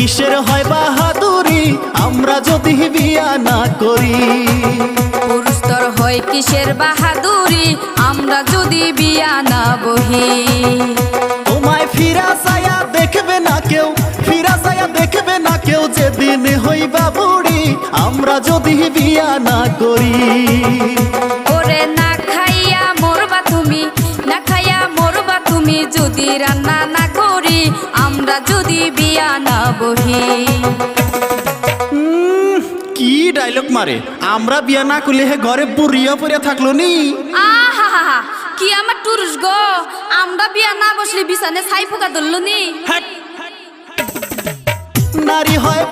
কিসের হয় বাহাদুরি আমরা যদি বিয়া না করি? পুরুষ তোর হয় কিসের বাহাদুরি আমরা যদি বিয়া না বহি? তোমায় ফিরা চায়া দেখবে না কেউ, ফিরা চায়া দেখবে না কেউ, যেদিন হইবা বুড়ি আমরা যদি বিয়া না করি। ওরে না খাইয়া মরবা তুমি, না খাইয়া মরবা তুমি যদি রান্না না করি আমরা যদি বিয়া না বহি। কি ডায়লগ মারে! আমরা বিয়া না করলে হে ঘরে বুড়িয়া পড়িয়া থাকলো নি। আহা কি আমার টুরুস গো, আমরা বিয়া না বসলে বিছানে ছাই পোকা ধরলো নি। নারী হয়